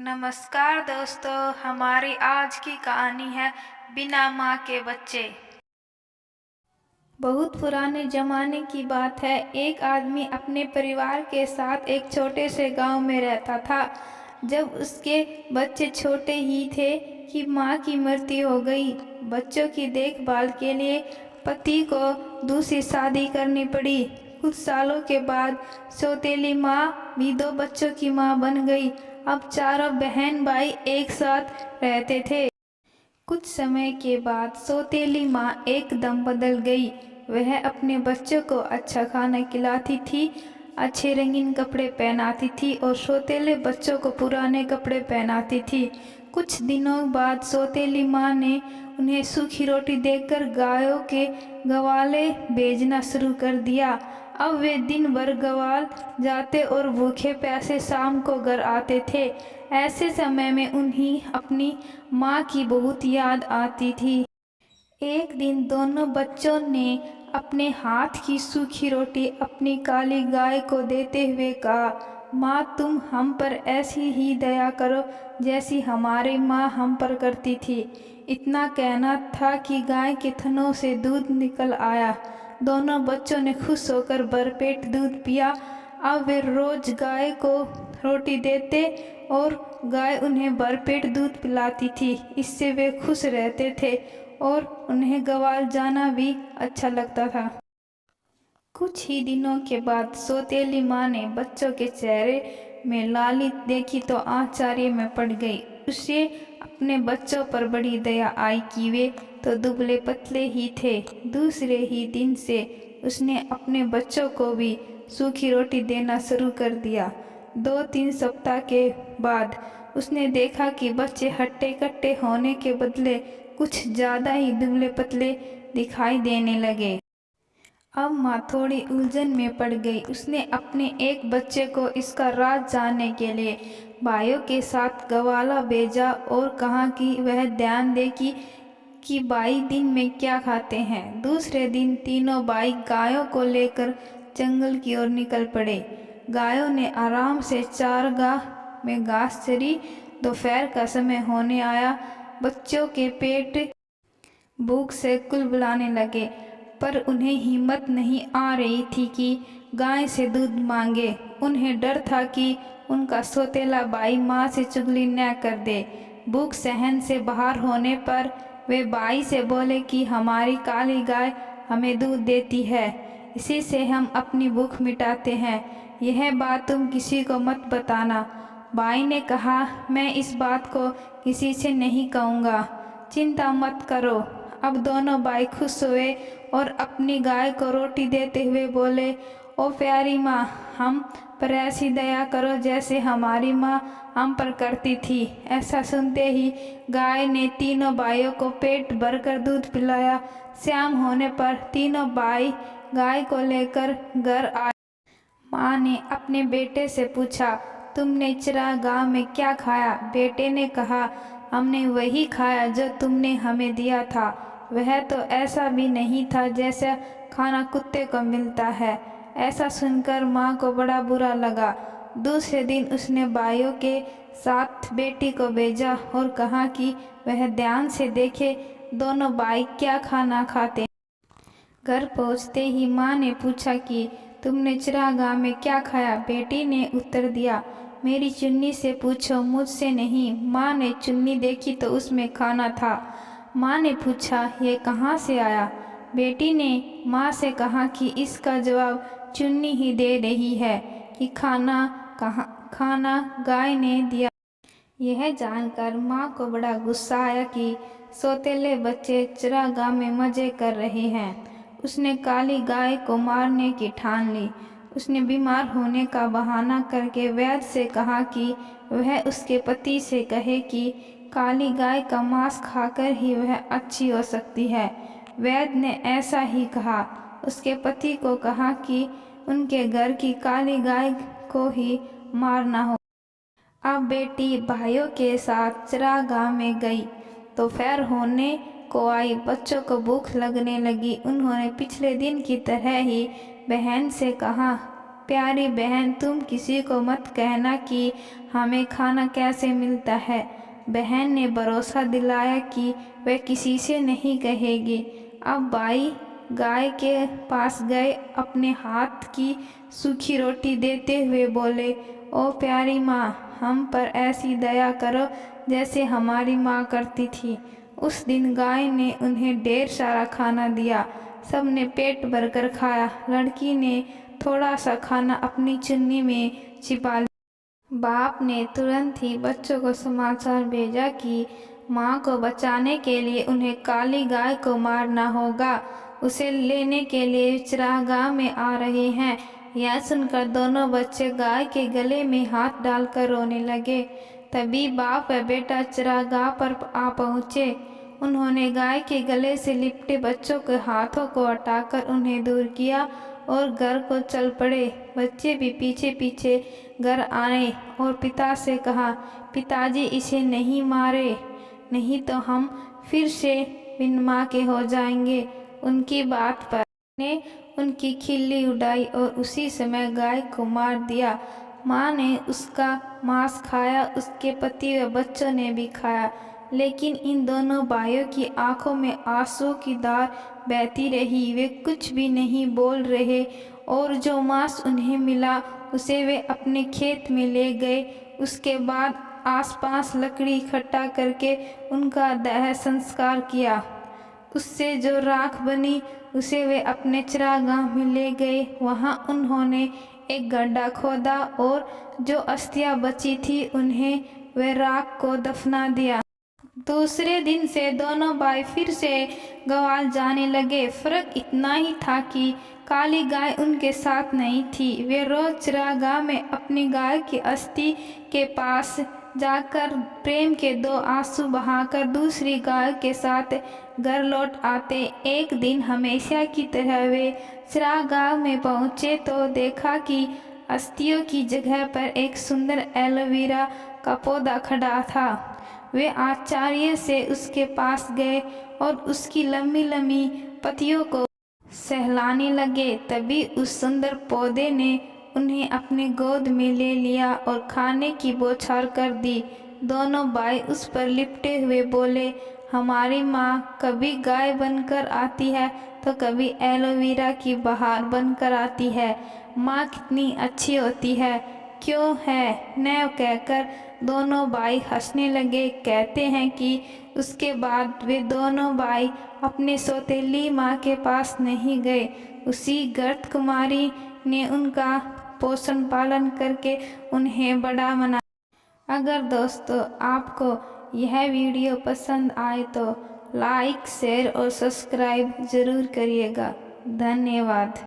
नमस्कार दोस्तों, हमारी आज की कहानी है बिना माँ के बच्चे। बहुत पुराने ज़माने की बात है। एक आदमी अपने परिवार के साथ एक छोटे से गांव में रहता था। जब उसके बच्चे छोटे ही थे कि माँ की मृत्यु हो गई। बच्चों की देखभाल के लिए पति को दूसरी शादी करनी पड़ी। कुछ सालों के बाद सौतेली माँ भी दो बच्चों की माँ बन गई। अब चारों बहन भाई एक साथ रहते थे। कुछ समय के बाद सौतेली माँ एकदम बदल गई। वह अपने बच्चों को अच्छा खाना खिलाती थी, अच्छे रंगीन कपड़े पहनाती थी और सौतेले बच्चों को पुराने कपड़े पहनाती थी। कुछ दिनों बाद सौतेली माँ ने उन्हें सूखी रोटी देकर गायों के गवाले भेजना शुरू कर दिया। अब वे दिन भर गवाल जाते और भूखे प्यासे शाम को घर आते थे। ऐसे समय में उन्हें अपनी माँ की बहुत याद आती थी। एक दिन दोनों बच्चों ने अपने हाथ की सूखी रोटी अपनी काली गाय को देते हुए कहा, माँ तुम हम पर ऐसी ही दया करो जैसी हमारी माँ हम पर करती थी। इतना कहना था कि गाय के थनों से दूध निकल आया। दोनों बच्चों ने खुश होकर भरपेट दूध पिया। अब वे रोज गाय को रोटी देते और गाय उन्हें भरपेट दूध पिलाती थी। इससे वे खुश रहते थे और उन्हें ग्वाल जाना भी अच्छा लगता था। कुछ ही दिनों के बाद सौतेली माँ ने बच्चों के चेहरे में लाली देखी तो आश्चर्य में पड़ गई। उसे अपने बच्चों पर बड़ी दया आई कि वे तो दुबले पतले ही थे। दूसरे ही दिन से उसने अपने बच्चों को भी सूखी रोटी देना शुरू कर दिया। 2-3 सप्ताह के बाद उसने देखा कि बच्चे हट्टे कट्टे होने के बदले कुछ ज़्यादा ही दुबले पतले दिखाई देने लगे। अब माँ थोड़ी उलझन में पड़ गई। उसने अपने एक बच्चे को इसका राज जानने के लिए भाइयों के साथ गवाला भेजा और कहा कि वह ध्यान दे कि भाई दिन में क्या खाते हैं। दूसरे दिन तीनों भाई गायों को लेकर जंगल की ओर निकल पड़े। गायों ने आराम से चारागाह में घास चरी। दोपहर का समय होने आया। बच्चों के पेट भूख से कुलबुलाने लगे, पर उन्हें हिम्मत नहीं आ रही थी कि गाय से दूध मांगे। उन्हें डर था कि उनका सौतेला भाई माँ से चुगली न कर दे। भूख सहन से बाहर होने पर वे भाई से बोले कि हमारी काली गाय हमें दूध देती है, इसी से हम अपनी भूख मिटाते हैं। यह बात तुम किसी को मत बताना। भाई ने कहा, मैं इस बात को किसी से नहीं कहूँगा, चिंता मत करो। अब दोनों भाई खुश हुए और अपनी गाय को रोटी देते हुए बोले, ओ प्यारी माँ, हम पर ऐसी दया करो जैसे हमारी माँ हम पर करती थी। ऐसा सुनते ही गाय ने तीनों भाइयों को पेट भरकर दूध पिलाया। शाम होने पर तीनों भाई गाय को लेकर घर आए। माँ ने अपने बेटे से पूछा, तुमने चरागाह में क्या खाया? बेटे ने कहा, हमने वही खाया जो तुमने हमें दिया था। वह तो ऐसा भी नहीं था जैसा खाना कुत्ते को मिलता है। ऐसा सुनकर माँ को बड़ा बुरा लगा। दूसरे दिन उसने भाइयों के साथ बेटी को भेजा और कहा कि वह ध्यान से देखे दोनों भाई क्या खाना खाते। घर पहुँचते ही माँ ने पूछा कि तुमने चरागाह में क्या खाया? बेटी ने उत्तर दिया, मेरी चुन्नी से पूछो, मुझसे नहीं। माँ ने चुन्नी देखी तो उसमें खाना था। माँ ने पूछा, ये कहाँ से आया? बेटी ने माँ से कहा कि इसका जवाब चुन्नी ही दे रही है कि खाना गाय ने दिया। यह जानकर माँ को बड़ा गुस्सा आया कि सौतेले बच्चे चरागाह में मज़े कर रहे हैं। उसने काली गाय को मारने की ठान ली। उसने बीमार होने का बहाना करके वैद्य से कहा कि वह उसके पति से कहे कि काली गाय का मांस खाकर ही वह अच्छी हो सकती है। वैद्य ने ऐसा ही कहा। उसके पति को कहा कि उनके घर की काली गाय को ही मारना हो। अब बेटी भाइयों के साथ चरागाह में गई। दोपहर होने को आई। बच्चों को भूख लगने लगी। उन्होंने पिछले दिन की तरह ही बहन से कहा, प्यारी बहन, तुम किसी को मत कहना कि हमें खाना कैसे मिलता है। बहन ने भरोसा दिलाया कि वह किसी से नहीं कहेगी। अब भाई गाय के पास गए, अपने हाथ की सूखी रोटी देते हुए बोले, ओ प्यारी माँ, हम पर ऐसी दया करो जैसे हमारी माँ करती थी। उस दिन गाय ने उन्हें ढेर सारा खाना दिया। सब ने पेट भरकर खाया। लड़की ने थोड़ा सा खाना अपनी चुन्नी में छिपा लिया। बाप ने तुरंत ही बच्चों को समाचार भेजा कि माँ को बचाने के लिए उन्हें काली गाय को मारना होगा। उसे लेने के लिए चरागाह में आ रहे हैं। यह सुनकर दोनों बच्चे गाय के गले में हाथ डालकर रोने लगे। तभी बाप व बेटा चरागाह पर आ पहुँचे। उन्होंने गाय के गले से लिपटे बच्चों के हाथों को हटाकर उन्हें दूर किया और घर को चल पड़े। बच्चे भी पीछे पीछे घर आए और पिता से कहा, पिताजी इसे नहीं मारे, नहीं तो हम फिर से बिन माँ के हो जाएंगे। उनकी बात पर ने उनकी खिल्ली उड़ाई और उसी समय गाय को मार दिया। माँ ने उसका मांस खाया, उसके पति व बच्चों ने भी खाया, लेकिन इन दोनों भाइयों की आंखों में आंसू की धार बहती रही। वे कुछ भी नहीं बोल रहे और जो मांस उन्हें मिला उसे वे अपने खेत में ले गए। उसके बाद आसपास लकड़ी इकट्ठा करके उनका दाह संस्कार किया। उससे जो राख बनी उसे वे अपने चरागाह में ले गए। वहाँ उन्होंने एक गड्ढा खोदा और जो अस्थियां बची थी उन्हें वे राख को दफना दिया। दूसरे दिन से दोनों भाई फिर से ग्वाल जाने लगे। फर्क इतना ही था कि काली गाय उनके साथ नहीं थी। वे रोज चरागाह में अपनी गाय की अस्थि के पास जाकर प्रेम के दो आंसू बहाकर दूसरी गाय के साथ घर लौट आते। एक दिन हमेशा की तरह वे चरागाह में पहुँचे तो देखा कि अस्थियों की जगह पर एक सुंदर एलोवेरा का पौधा खड़ा था। वे आश्चर्य से उसके पास गए और उसकी लंबी लंबी पत्तियों को सहलाने लगे। तभी उस सुंदर पौधे ने उन्हें अपनी गोद में ले लिया और खाने की बौछार कर दी। दोनों भाई उस पर लिपटे हुए बोले, हमारी माँ कभी गाय बनकर आती है तो कभी एलोवेरा की बहार बनकर आती है। माँ कितनी अच्छी होती है, क्यों है न? कहकर दोनों भाई हंसने लगे। कहते हैं कि उसके बाद वे दोनों भाई अपने सौतेली माँ के पास नहीं गए। उसी गर्त कुमारी ने उनका पोषण पालन करके उन्हें बड़ा बनाया। अगर दोस्तों आपको यह वीडियो पसंद आए तो लाइक, शेयर और सब्सक्राइब ज़रूर करिएगा। धन्यवाद।